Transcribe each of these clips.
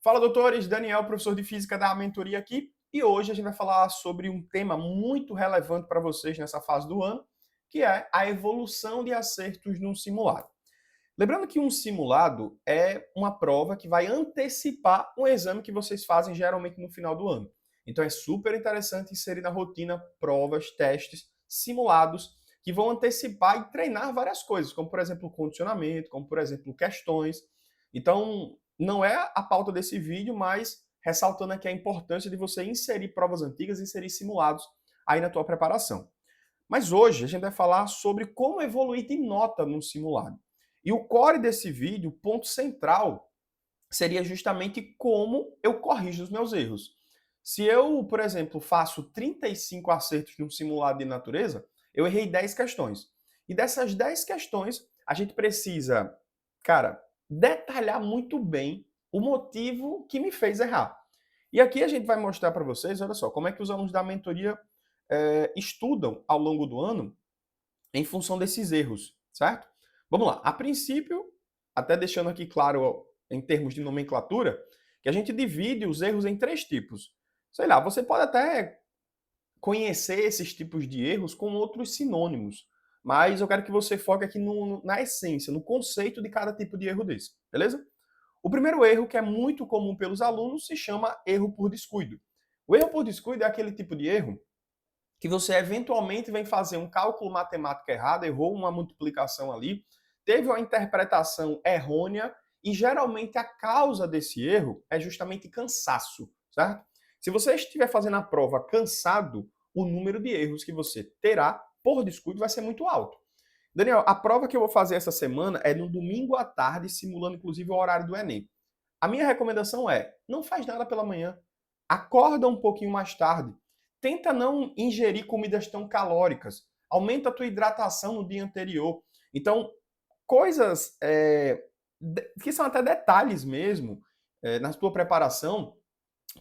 Fala, doutores! Daniel, professor de Física da Mentoria aqui, e hoje a gente vai falar sobre um tema muito relevante para vocês nessa fase do ano, que é a evolução de acertos num simulado. Lembrando que um simulado é uma prova que vai antecipar um exame que vocês fazem geralmente no final do ano. Então é super interessante inserir na rotina provas, testes, simulados, que vão antecipar e treinar várias coisas, como por exemplo condicionamento, como por exemplo questões. Então, não é a pauta desse vídeo, mas ressaltando aqui a importância de você inserir provas antigas, inserir simulados aí na tua preparação. Mas hoje a gente vai falar sobre como evoluir de nota num simulado. E o core desse vídeo, o ponto central, seria justamente como eu corrijo os meus erros. Se eu, por exemplo, faço 35 acertos num simulado de natureza, eu errei 10 questões. E dessas 10 questões, a gente precisa, cara, detalhar muito bem o motivo que me fez errar. E aqui a gente vai mostrar para vocês, olha só, como é que os alunos da mentoria estudam ao longo do ano em função desses erros, certo? Vamos lá. A princípio, até deixando aqui claro em termos de nomenclatura, que a gente divide os erros em três tipos. Sei lá, você pode até conhecer esses tipos de erros com outros sinônimos, mas eu quero que você foque aqui na essência, no conceito de cada tipo de erro desse, beleza? O primeiro erro, que é muito comum pelos alunos, se chama erro por descuido. O erro por descuido é aquele tipo de erro que você eventualmente vem fazer um cálculo matemático errado, errou uma multiplicação ali, teve uma interpretação errônea e geralmente a causa desse erro é justamente cansaço, certo? Se você estiver fazendo a prova cansado, o número de erros que você terá por descuido vai ser muito alto. Daniel, a prova que eu vou fazer essa semana é no domingo à tarde, simulando inclusive o horário do Enem. A minha recomendação é, não faz nada pela manhã, acorda um pouquinho mais tarde, tenta não ingerir comidas tão calóricas, aumenta a tua hidratação no dia anterior. Então, coisas que são até detalhes mesmo na tua preparação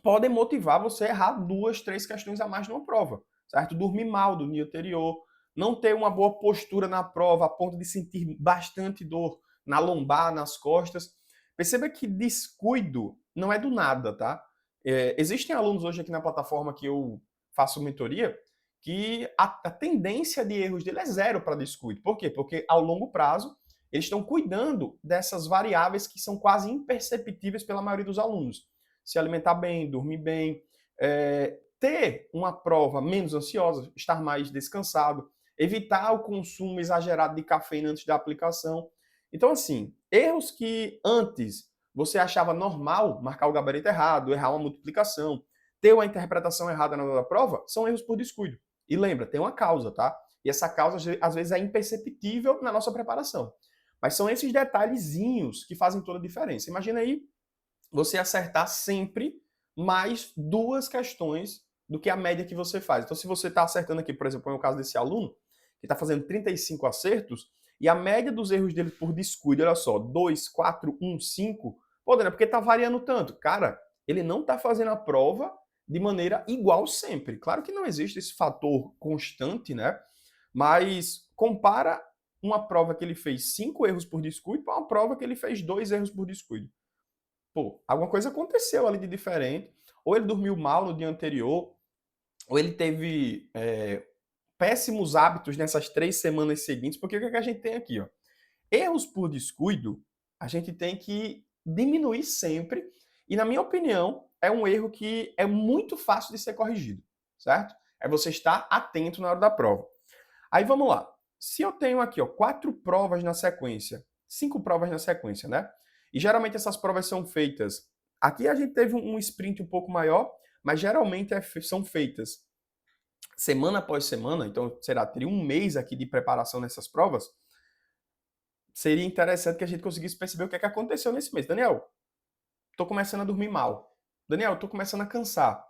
podem motivar você a errar duas, três questões a mais numa prova, certo? Dormir mal do dia anterior, não ter uma boa postura na prova a ponto de sentir bastante dor na lombar, nas costas. Perceba que descuido não é do nada, tá? Existem alunos hoje aqui na plataforma que eu faço mentoria que a tendência de erros dele é zero para descuido. Por quê? Porque ao longo prazo eles estão cuidando dessas variáveis que são quase imperceptíveis pela maioria dos alunos. Se alimentar bem, dormir bem, ter uma prova menos ansiosa, estar mais descansado, evitar o consumo exagerado de cafeína antes da aplicação. Então, assim, erros que antes você achava normal marcar o gabarito errado, errar uma multiplicação, ter uma interpretação errada na hora da prova, são erros por descuido. E lembra, tem uma causa, tá? E essa causa, às vezes, é imperceptível na nossa preparação. Mas são esses detalhezinhos que fazem toda a diferença. Imagina aí você acertar sempre mais duas questões do que a média que você faz. Então, se você está acertando aqui, por exemplo, no caso desse aluno, que está fazendo 35 acertos, e a média dos erros dele por descuido, olha só, 2, 4, 1, 5, pô, Daniel, porque está variando tanto? Cara, ele não está fazendo a prova de maneira igual sempre. Claro que não existe esse fator constante, né? Mas compara uma prova que ele fez 5 erros por descuido para uma prova que ele fez 2 erros por descuido. Pô, alguma coisa aconteceu ali de diferente. Ou ele dormiu mal no dia anterior, ou ele teve péssimos hábitos nessas 3 semanas seguintes, porque o que, é que a gente tem aqui? Ó? Erros por descuido, a gente tem que diminuir sempre, e na minha opinião, é um erro que é muito fácil de ser corrigido, certo? É você estar atento na hora da prova. Aí vamos lá. Se eu tenho aqui, ó, 4 provas na sequência, 5 provas na sequência, né? E geralmente essas provas são feitas. Aqui a gente teve um sprint um pouco maior, mas geralmente são feitas semana após semana, então será, teria um mês aqui de preparação nessas provas. Seria interessante que a gente conseguisse perceber o que é que aconteceu nesse mês. Daniel, tô começando a dormir mal. Daniel, tô começando a cansar.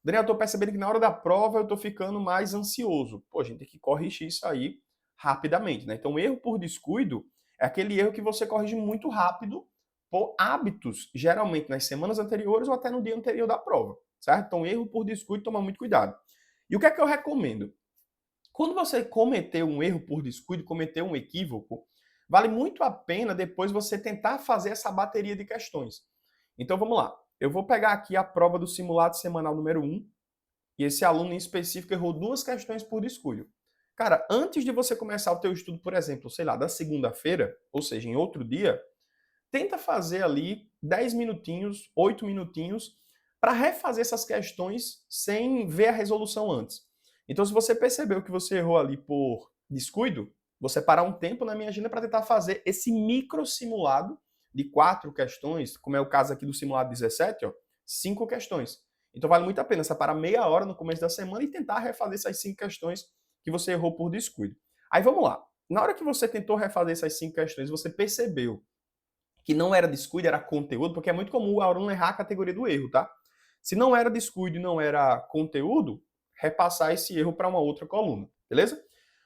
Daniel, tô percebendo que na hora da prova eu tô ficando mais ansioso. Pô, a gente tem que corrigir isso aí rapidamente, né? Então, o erro por descuido é aquele erro que você corrige muito rápido por hábitos, geralmente nas semanas anteriores ou até no dia anterior da prova, certo? Então, erro por descuido, toma muito cuidado. E o que é que eu recomendo? Quando você cometeu um erro por descuido, cometeu um equívoco, vale muito a pena depois você tentar fazer essa bateria de questões. Então, vamos lá. eu vou pegar aqui a prova do simulado semanal número 1, e esse aluno em específico errou 2 questões por descuido. Cara, antes de você começar o teu estudo, por exemplo, sei lá, da segunda-feira, ou seja, em outro dia, tenta fazer ali 10 minutinhos, 8 minutinhos, para refazer essas questões sem ver a resolução antes. Então, se você percebeu que você errou ali por descuido, você parar um tempo na minha agenda para tentar fazer esse micro simulado de 4 questões, como é o caso aqui do simulado 17, ó, 5 questões. Então vale muito a pena separar meia hora no começo da semana e tentar refazer essas 5 questões que você errou por descuido. Aí vamos lá. Na hora que você tentou refazer essas 5 questões, você percebeu que não era descuido, era conteúdo, porque é muito comum o aluno errar a categoria do erro, tá? Se não era descuido e não era conteúdo, repassar esse erro para uma outra coluna, beleza?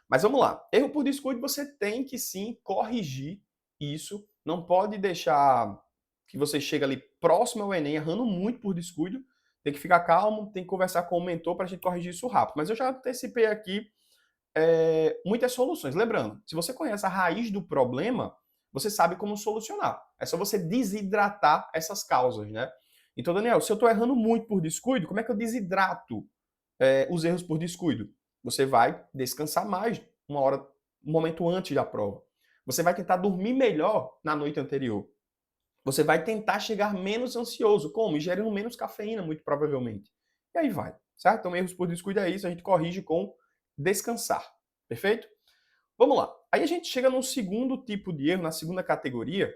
Mas vamos lá. Erro por descuido, você tem que sim corrigir isso. Não pode deixar que você chegue ali próximo ao Enem errando muito por descuido. Tem que ficar calmo, tem que conversar com o mentor para a gente corrigir isso rápido. Mas eu já antecipei aqui muitas soluções. Lembrando, se você conhece a raiz do problema, você sabe como solucionar. É só você desidratar essas causas, né? Então, Daniel, se eu estou errando muito por descuido, como é que eu desidrato os erros por descuido? Você vai descansar mais um momento antes da prova. Você vai tentar dormir melhor na noite anterior. Você vai tentar chegar menos ansioso. Como? Ingerindo menos cafeína, muito provavelmente. E aí vai, certo? Então, erros por descuido é isso, a gente corrige com descansar. Perfeito? Vamos lá. Aí a gente chega no segundo tipo de erro, na segunda categoria,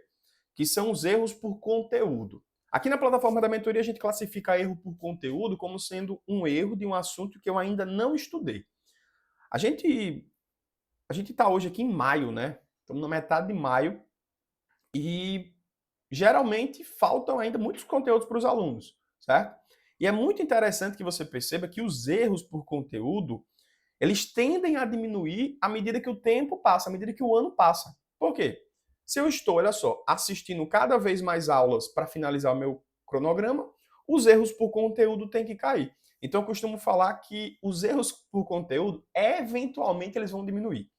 que são os erros por conteúdo. Aqui na plataforma da mentoria a gente classifica erro por conteúdo como sendo um erro de um assunto que eu ainda não estudei. A gente está hoje aqui em maio, né? Estamos na metade de maio e geralmente faltam ainda muitos conteúdos para os alunos, certo? E é muito interessante que você perceba que os erros por conteúdo, eles tendem a diminuir à medida que o tempo passa, à medida que o ano passa. Por quê? Se eu estou, olha só, assistindo cada vez mais aulas para finalizar o meu cronograma, os erros por conteúdo têm que cair. Então eu costumo falar que os erros por conteúdo, eventualmente, eles vão diminuir.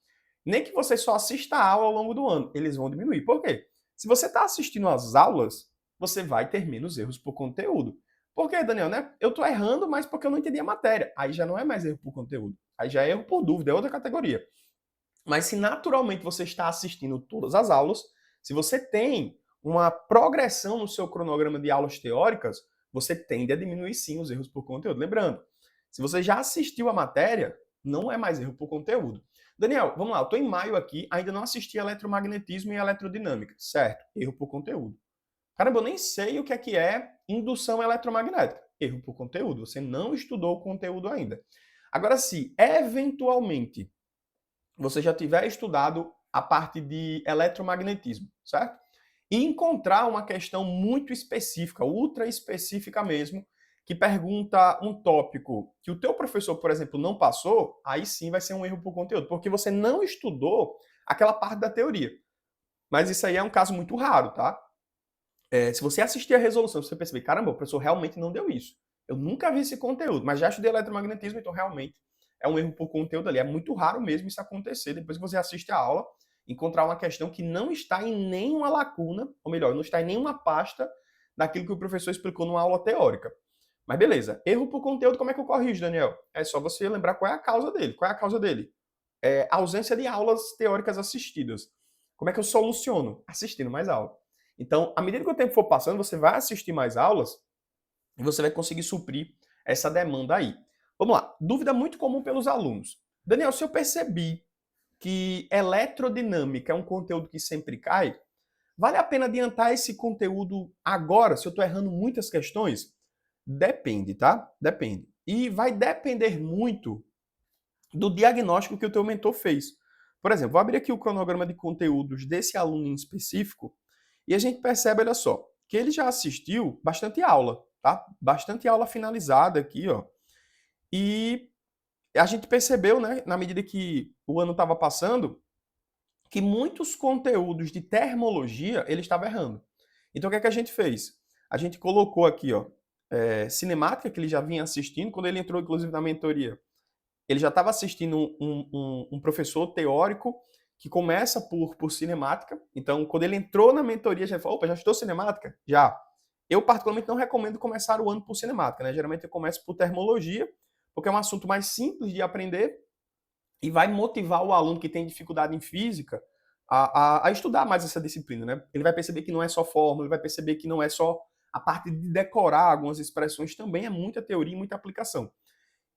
Nem que você só assista a aula ao longo do ano, eles vão diminuir. Por quê? Se você está assistindo às aulas, você vai ter menos erros por conteúdo. Por quê, Daniel? Né? Eu estou errando, mas porque eu não entendi a matéria. Aí já não é mais erro por conteúdo. Aí já é erro por dúvida, é outra categoria. Mas se naturalmente você está assistindo todas as aulas, se você tem uma progressão no seu cronograma de aulas teóricas, você tende a diminuir sim os erros por conteúdo. Lembrando, se você já assistiu a matéria, não é mais erro por conteúdo. Daniel, vamos lá, eu estou em maio aqui, ainda não assisti eletromagnetismo e elerodinâmica. Certo, erro por conteúdo. Caramba, eu nem sei o que é indução eletromagnética. Erro por conteúdo, você não estudou o conteúdo ainda. Agora, se eventualmente você já tiver estudado a parte de eletromagnetismo, certo? E encontrar uma questão muito específica, ultra específica mesmo, que pergunta um tópico que o teu professor, por exemplo, não passou, aí sim vai ser um erro por conteúdo, porque você não estudou aquela parte da teoria. Mas isso aí é um caso muito raro, tá? Se você assistir a resolução, você perceber, caramba, o professor realmente não deu isso. Eu nunca vi esse conteúdo, mas já estudei eletromagnetismo, então realmente é um erro por conteúdo ali. É muito raro mesmo isso acontecer, depois que você assiste a aula, encontrar uma questão que não está em nenhuma lacuna, ou melhor, não está em nenhuma pasta daquilo que o professor explicou numa aula teórica. Mas beleza, erro por conteúdo, como é que eu corrijo, Daniel? É só você lembrar qual é a causa dele. Qual é a causa dele? Ausência de aulas teóricas assistidas. Como é que eu soluciono? Assistindo mais aula. Então, à medida que o tempo for passando, você vai assistir mais aulas e você vai conseguir suprir essa demanda aí. Vamos lá. Dúvida muito comum pelos alunos. Daniel, se eu percebi que eletrodinâmica é um conteúdo que sempre cai, vale a pena adiantar esse conteúdo agora, se eu estou errando muitas questões? Depende, tá? Depende. E vai depender muito do diagnóstico que o teu mentor fez. Por exemplo, vou abrir aqui o cronograma de conteúdos desse aluno em específico e a gente percebe, olha só, que ele já assistiu bastante aula, tá? Bastante aula finalizada aqui, ó. E a gente percebeu, né, na medida que o ano estava passando, que muitos conteúdos de termologia ele estava errando. Então, o que é que a gente fez? A gente colocou aqui, ó, cinemática, que ele já vinha assistindo, quando ele entrou, inclusive, na mentoria. Ele já estava assistindo um professor teórico que começa por cinemática. Então, quando ele entrou na mentoria, já falou, opa, já estudou cinemática? Já. Eu, particularmente, não recomendo começar o ano por cinemática, né? Geralmente eu começo por termologia, porque é um assunto mais simples de aprender e vai motivar o aluno que tem dificuldade em física a estudar mais essa disciplina, né? Ele vai perceber que não é só fórmula, ele vai perceber que não é só a parte de decorar algumas expressões, também é muita teoria e muita aplicação.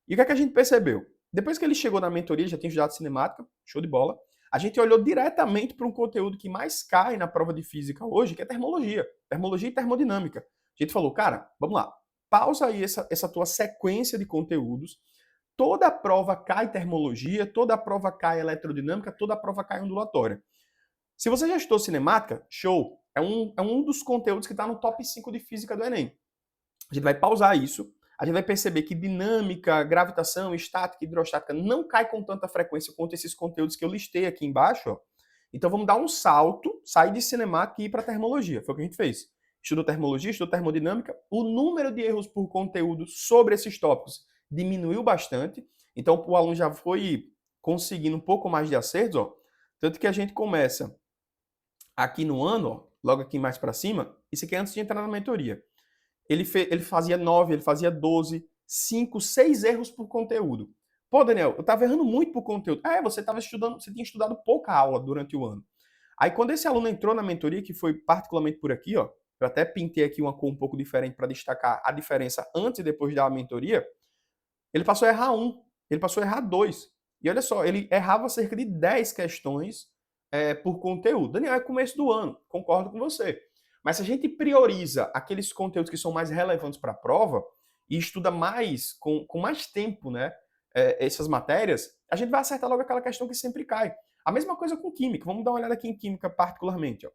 E o que é que a gente percebeu? Depois que ele chegou na mentoria, já tinha estudado cinemática, show de bola, a gente olhou diretamente para um conteúdo que mais cai na prova de física hoje, que é termologia. Termologia e termodinâmica. A gente falou, cara, vamos lá, pausa aí essa tua sequência de conteúdos. Toda a prova cai termologia, toda a prova cai eletrodinâmica, toda a prova cai ondulatória. Se você já estudou cinemática, show. É um dos conteúdos que está no top 5 de física do Enem. A gente vai pausar isso, a gente vai perceber que dinâmica, gravitação, estática, hidrostática não cai com tanta frequência quanto esses conteúdos que eu listei aqui embaixo. Ó. Então vamos dar um salto, sair de cinemática e ir para termologia. Foi o que a gente fez. Estudou termologia, estudou termodinâmica. O número de erros por conteúdo sobre esses tópicos diminuiu bastante. Então o aluno já foi conseguindo um pouco mais de acertos. Ó. Tanto que a gente começa aqui no ano, ó, logo aqui mais para cima, isso aqui é antes de entrar na mentoria. Ele fazia 9, ele fazia 12, 5, 6 erros por conteúdo. Pô, Daniel, eu estava errando muito por conteúdo. Você estava estudando, você tinha estudado pouca aula durante o ano. Aí quando esse aluno entrou na mentoria, que foi particularmente por aqui, ó, eu até pintei aqui uma cor um pouco diferente para destacar a diferença antes e depois da mentoria, ele passou a errar um, ele passou a errar dois. E olha só, ele errava cerca de 10 questões por conteúdo. Daniel, é começo do ano, concordo com você. Mas se a gente prioriza aqueles conteúdos que são mais relevantes para a prova e estuda mais, com mais tempo, né, essas matérias, a gente vai acertar logo aquela questão que sempre cai. A mesma coisa com química. Vamos dar uma olhada aqui em química particularmente. Ó.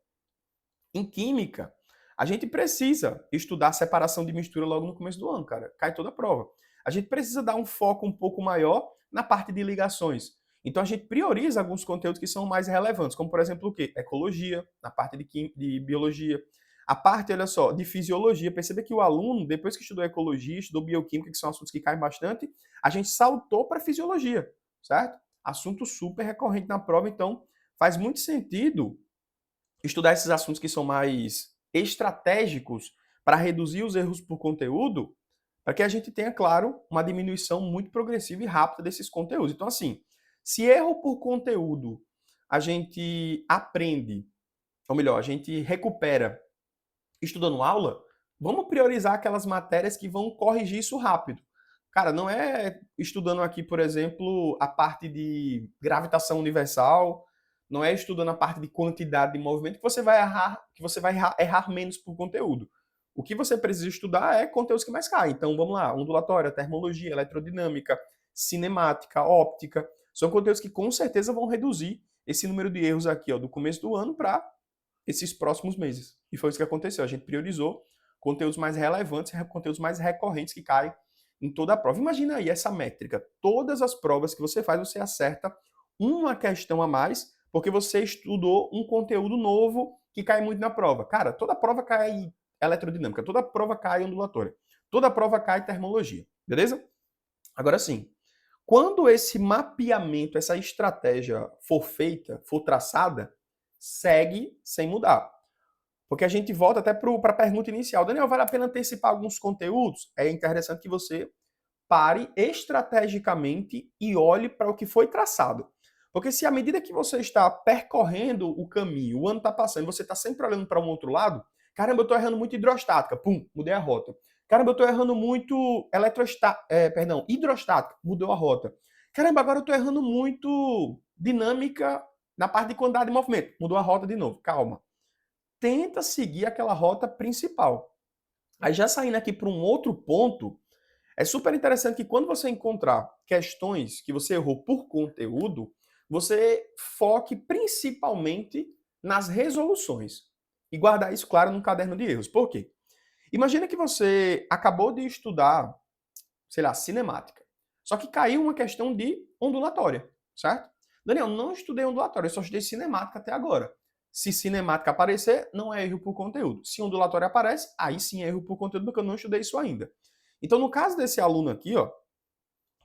Em química, a gente precisa estudar separação de mistura logo no começo do ano, cara. Cai toda a prova. A gente precisa dar um foco um pouco maior na parte de ligações. Então a gente prioriza alguns conteúdos que são mais relevantes, como por exemplo o quê? Ecologia, na parte de biologia. A parte, olha só, de fisiologia. Perceba que o aluno, depois que estudou ecologia, estudou bioquímica, que são assuntos que caem bastante, a gente saltou para fisiologia, certo? Assunto super recorrente na prova, então faz muito sentido estudar esses assuntos que são mais estratégicos para reduzir os erros por conteúdo, para que a gente tenha, claro, uma diminuição muito progressiva e rápida desses conteúdos. Então, assim, se erro por conteúdo a gente aprende, ou melhor, a gente recupera estudando aula, vamos priorizar aquelas matérias que vão corrigir isso rápido. Cara, não é estudando aqui, por exemplo, a parte de gravitação universal, não é estudando a parte de quantidade de movimento que você vai errar menos por conteúdo. O que você precisa estudar é conteúdos que mais caem. Então, vamos lá, ondulatória, termologia, eletrodinâmica, cinemática, óptica. São conteúdos que com certeza vão reduzir esse número de erros aqui, ó, do começo do ano para esses próximos meses. E foi isso que aconteceu. A gente priorizou conteúdos mais relevantes, conteúdos mais recorrentes que caem em toda a prova. Imagina aí essa métrica. Todas as provas que você faz, você acerta uma questão a mais, porque você estudou um conteúdo novo que cai muito na prova. Cara, toda prova cai eletrodinâmica, toda prova cai ondulatória, toda prova cai termologia. Beleza? Agora sim, quando esse mapeamento, essa estratégia for feita, for traçada, segue sem mudar. Porque a gente volta até para a pergunta inicial. Daniel, vale a pena antecipar alguns conteúdos? É interessante que você pare estrategicamente e olhe para o que foi traçado. Porque se à medida que você está percorrendo o caminho, o ano está passando, você está sempre olhando para um outro lado, caramba, eu estou errando muito hidrostática, pum, mudei a rota. Caramba, eu estou errando muito hidrostática, mudou a rota. Caramba, agora eu estou errando muito dinâmica na parte de quantidade de movimento, mudou a rota de novo. Calma. Tenta seguir aquela rota principal. Aí já saindo aqui para um outro ponto, é super interessante que quando você encontrar questões que você errou por conteúdo, você foque principalmente nas resoluções. E guardar isso, claro, num caderno de erros. Por quê? Imagina que você acabou de estudar, sei lá, cinemática. Só que caiu uma questão de ondulatória, certo? Daniel, não estudei ondulatória, eu só estudei cinemática até agora. Se cinemática aparecer, não é erro por conteúdo. Se ondulatória aparece, aí sim é erro por conteúdo, porque eu não estudei isso ainda. Então, no caso desse aluno aqui, ó,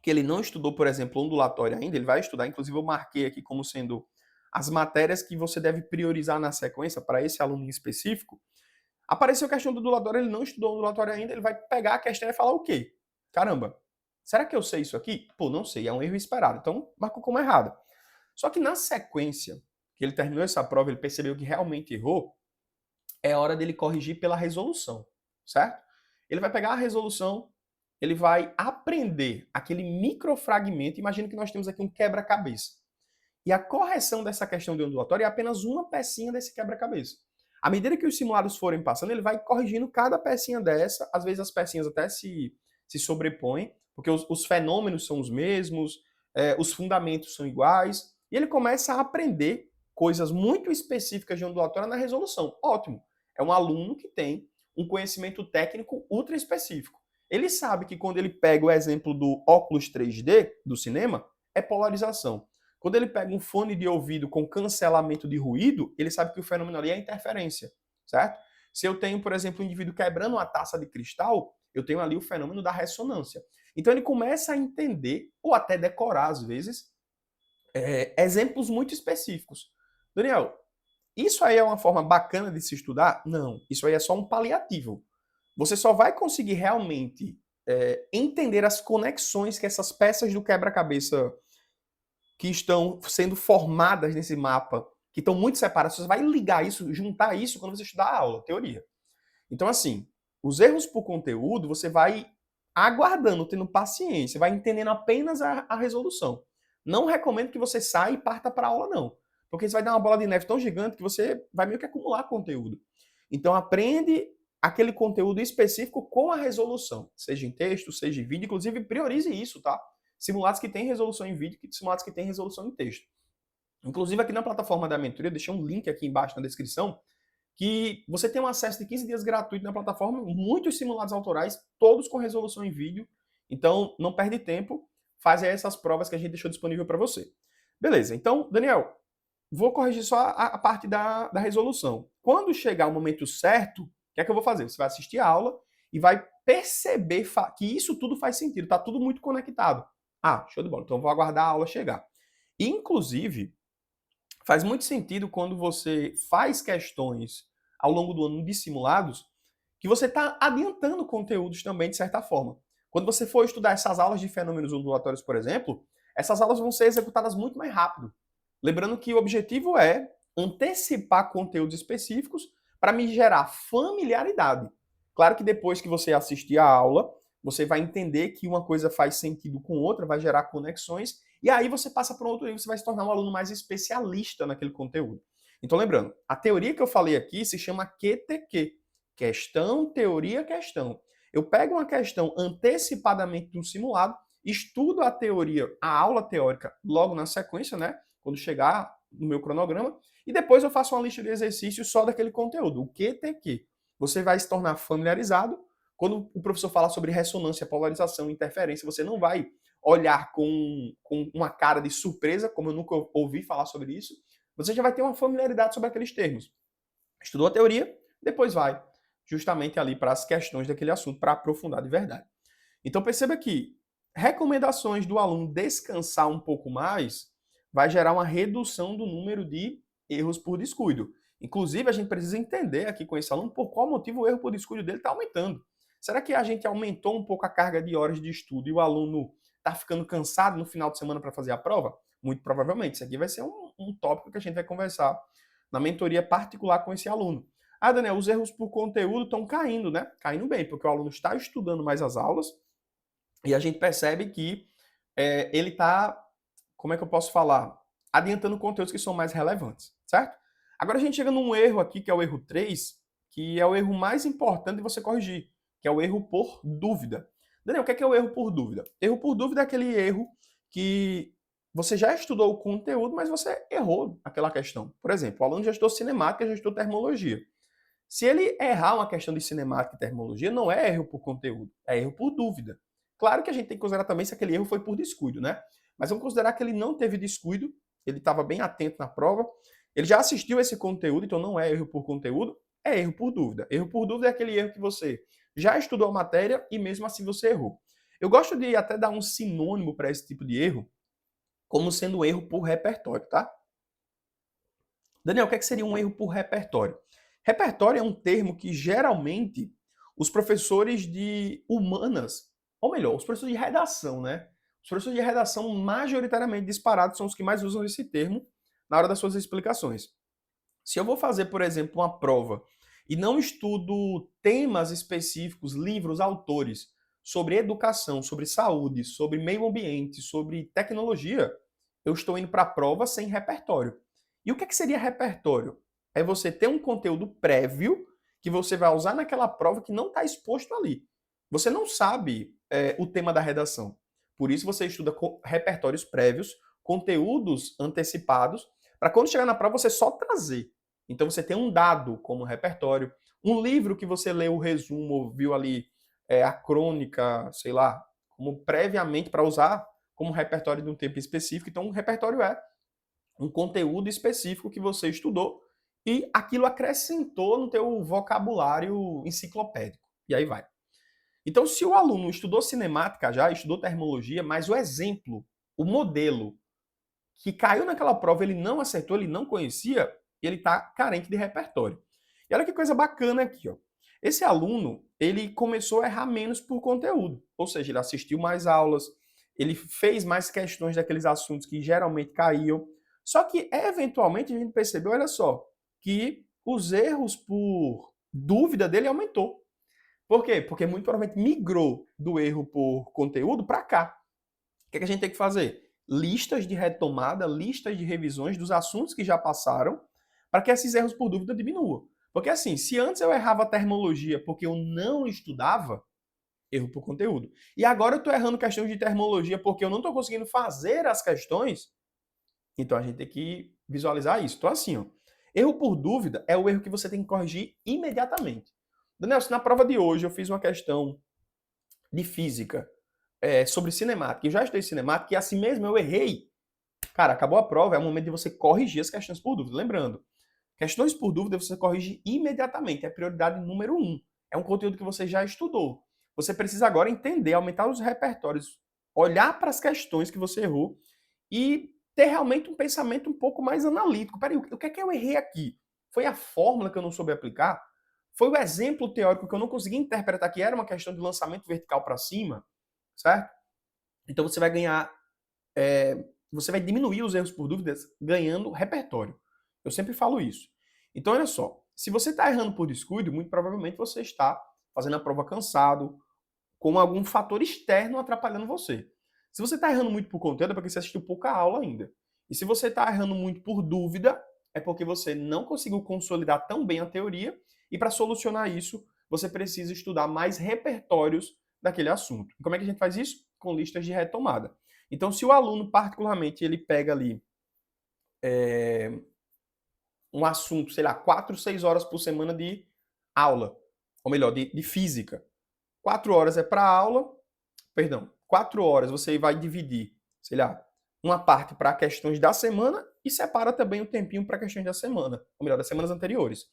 que ele não estudou, por exemplo, ondulatória ainda, ele vai estudar, inclusive eu marquei aqui como sendo as matérias que você deve priorizar na sequência para esse aluno em específico. Apareceu a questão do ondulatório, ele não estudou o ondulatório ainda, ele vai pegar a questão e falar o quê? Caramba, será que eu sei isso aqui? Pô, não sei, é um erro esperado. Então, marcou como errado. Só que na sequência, que ele terminou essa prova, ele percebeu que realmente errou, é hora dele corrigir pela resolução, certo? Ele vai pegar a resolução, ele vai aprender aquele microfragmento. Imagina que nós temos aqui um quebra-cabeça. E a correção dessa questão de ondulatório é apenas uma pecinha desse quebra-cabeça. À medida que os simulados forem passando, ele vai corrigindo cada pecinha dessa. Às vezes as pecinhas até se sobrepõem, porque os fenômenos são os mesmos, os fundamentos são iguais. E ele começa a aprender coisas muito específicas de ondulatória na resolução. Ótimo. É um aluno que tem um conhecimento técnico ultra específico. Ele sabe que quando ele pega o exemplo do óculos 3D do cinema, é polarização. Quando ele pega um fone de ouvido com cancelamento de ruído, ele sabe que o fenômeno ali é interferência, certo? Se eu tenho, por exemplo, um indivíduo quebrando uma taça de cristal, eu tenho ali o fenômeno da ressonância. Então ele começa a entender, ou até decorar às vezes, exemplos muito específicos. Daniel, isso aí é uma forma bacana de se estudar? Não, isso aí é só um paliativo. Você só vai conseguir realmente entender as conexões que essas peças do quebra-cabeça que estão sendo formadas nesse mapa, que estão muito separadas, você vai ligar isso, juntar isso quando você estudar a aula, teoria. Então, assim, os erros por conteúdo, você vai aguardando, tendo paciência, vai entendendo apenas a resolução. Não recomendo que você saia e parta para a aula, não. Porque isso vai dar uma bola de neve tão gigante que você vai meio que acumular conteúdo. Então, aprende aquele conteúdo específico com a resolução, seja em texto, seja em vídeo. Inclusive, priorize isso, tá? Simulados que têm resolução em vídeo e simulados que têm resolução em texto. Inclusive, aqui na plataforma da mentoria, eu deixei um link aqui embaixo na descrição, que você tem um acesso de 15 dias gratuito na plataforma, muitos simulados autorais, todos com resolução em vídeo. Então, não perde tempo, faz aí essas provas que a gente deixou disponível para você. Beleza, então, Daniel, vou corrigir só a parte da resolução. Quando chegar o momento certo, o que é que eu vou fazer? Você vai assistir a aula e vai perceber que isso tudo faz sentido, está tudo muito conectado. Ah, show de bola, então eu vou aguardar a aula chegar. Inclusive, faz muito sentido quando você faz questões ao longo do ano de simulados, que você está adiantando conteúdos também, de certa forma. Quando você for estudar essas aulas de fenômenos ondulatórios, por exemplo, essas aulas vão ser executadas muito mais rápido. Lembrando que o objetivo é antecipar conteúdos específicos para me gerar familiaridade. Claro que depois que você assistir a aula, você vai entender que uma coisa faz sentido com outra, vai gerar conexões, e aí você passa para um outro nível, você vai se tornar um aluno mais especialista naquele conteúdo. Então, lembrando, a teoria que eu falei aqui se chama QTQ, questão, teoria, questão. Eu pego uma questão antecipadamente de um simulado, estudo a teoria, a aula teórica logo na sequência, né? Quando chegar no meu cronograma, e depois eu faço uma lista de exercícios só daquele conteúdo, o QTQ. Você vai se tornar familiarizado. Quando o professor fala sobre ressonância, polarização, interferência, você não vai olhar com uma cara de surpresa, como eu nunca ouvi falar sobre isso. Você já vai ter uma familiaridade sobre aqueles termos. Estudou a teoria, depois vai justamente ali para as questões daquele assunto, para aprofundar de verdade. Então perceba que recomendações do aluno descansar um pouco mais vai gerar uma redução do número de erros por descuido. Inclusive, a gente precisa entender aqui com esse aluno por qual motivo o erro por descuido dele está aumentando. Será que a gente aumentou um pouco a carga de horas de estudo e o aluno está ficando cansado no final de semana para fazer a prova? Muito provavelmente. Isso aqui vai ser um tópico que a gente vai conversar na mentoria particular com esse aluno. Ah, Daniel, os erros por conteúdo estão caindo, né? Caindo bem, porque o aluno está estudando mais as aulas e a gente percebe que ele está, como é que eu posso falar? Adiantando conteúdos que são mais relevantes, certo? Agora a gente chega num erro aqui, que é o erro 3, que é o erro mais importante de você corrigir, que é o erro por dúvida. Daniel, o que é o erro por dúvida? Erro por dúvida é aquele erro que você já estudou o conteúdo, mas você errou aquela questão. Por exemplo, o aluno já estudou cinemática, já estudou termologia. Se ele errar uma questão de cinemática e termologia, não é erro por conteúdo, é erro por dúvida. Claro que a gente tem que considerar também se aquele erro foi por descuido, né? Mas vamos considerar que ele não teve descuido, ele estava bem atento na prova, ele já assistiu esse conteúdo, então não é erro por conteúdo, é erro por dúvida. Erro por dúvida é aquele erro que você já estudou a matéria e mesmo assim você errou. Eu gosto de até dar um sinônimo para esse tipo de erro, como sendo erro por repertório, tá? Daniel, o que seria um erro por repertório? Repertório é um termo que geralmente os professores de humanas, ou melhor, os professores de redação, né? Os professores de redação, majoritariamente disparados, são os que mais usam esse termo na hora das suas explicações. Se eu vou fazer, por exemplo, uma prova e não estudo temas específicos, livros, autores sobre educação, sobre saúde, sobre meio ambiente, sobre tecnologia, eu estou indo para a prova sem repertório. E o que seria repertório? É você ter um conteúdo prévio que você vai usar naquela prova que não está exposto ali. Você não sabe o tema da redação. Por isso você estuda repertórios prévios, conteúdos antecipados, para quando chegar na prova você só trazer. Então você tem um dado como repertório, um livro que você leu o resumo, ou viu ali a crônica, sei lá, como previamente para usar como repertório de um tempo específico. Então, um repertório é um conteúdo específico que você estudou e aquilo acrescentou no teu vocabulário enciclopédico. E aí vai. Então, se o aluno estudou cinemática já, estudou termologia, mas o exemplo, o modelo que caiu naquela prova, ele não acertou, ele não conhecia, ele está carente de repertório. E olha que coisa bacana aqui, ó. Esse aluno, ele começou a errar menos por conteúdo, ou seja, ele assistiu mais aulas, ele fez mais questões daqueles assuntos que geralmente caíam. Só que, eventualmente, a gente percebeu, olha só, que os erros por dúvida dele aumentou. Por quê? Porque muito provavelmente migrou do erro por conteúdo para cá. O que a gente tem que fazer? Listas de retomada, listas de revisões dos assuntos que já passaram, para que esses erros por dúvida diminuam. Porque assim, se antes eu errava a termologia porque eu não estudava, erro por conteúdo. E agora eu estou errando questões de termologia porque eu não estou conseguindo fazer as questões, então a gente tem que visualizar isso. Então assim, ó, erro por dúvida é o erro que você tem que corrigir imediatamente. Daniel, se na prova de hoje eu fiz uma questão de física sobre cinemática, eu já estudei cinemática e assim mesmo eu errei, cara, acabou a prova, é o momento de você corrigir as questões por dúvida. Lembrando, questões por dúvida você corrige imediatamente, é a prioridade número 1. É um conteúdo que você já estudou. Você precisa agora entender, aumentar os repertórios, olhar para as questões que você errou e ter realmente um pensamento um pouco mais analítico. Peraí, o que é que eu errei aqui? Foi a fórmula que eu não soube aplicar? Foi o exemplo teórico que eu não consegui interpretar que era uma questão de lançamento vertical para cima? Certo? Então você vai ganhar, você vai diminuir os erros por dúvidas ganhando repertório. Eu sempre falo isso. Então olha só, se você está errando por descuido, muito provavelmente você está fazendo a prova cansado, com algum fator externo atrapalhando você. Se você está errando muito por conteúdo, é porque você assistiu pouca aula ainda. E se você está errando muito por dúvida, é porque você não conseguiu consolidar tão bem a teoria, e para solucionar isso, você precisa estudar mais repertórios daquele assunto. E como é que a gente faz isso? Com listas de retomada. Então, se o aluno, particularmente, ele pega ali um assunto, sei lá, 4, 6 horas por semana de aula, ou melhor, de física. 4 horas é para aula, perdão, 4 horas você vai dividir, sei lá, uma parte para questões da semana e separa também o tempinho para questões da semana, ou melhor, das semanas anteriores.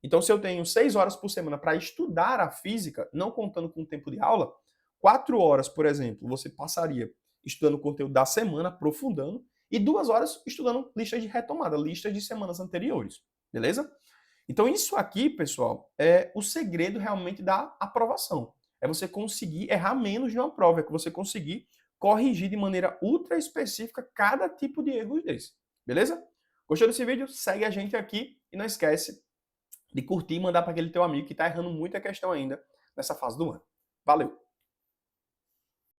Então, se eu tenho 6 horas por semana para estudar a física, não contando com o tempo de aula, 4 horas, por exemplo, você passaria estudando o conteúdo da semana, aprofundando, e 2 horas estudando listas de retomada, listas de semanas anteriores. Beleza? Então, isso aqui, pessoal, é o segredo realmente da aprovação. É você conseguir errar menos de uma prova, é que você conseguir corrigir de maneira ultra específica cada tipo de erro desse. Beleza? Gostou desse vídeo? Segue a gente aqui e não esquece de curtir e mandar para aquele teu amigo que está errando muita questão ainda nessa fase do ano. Valeu!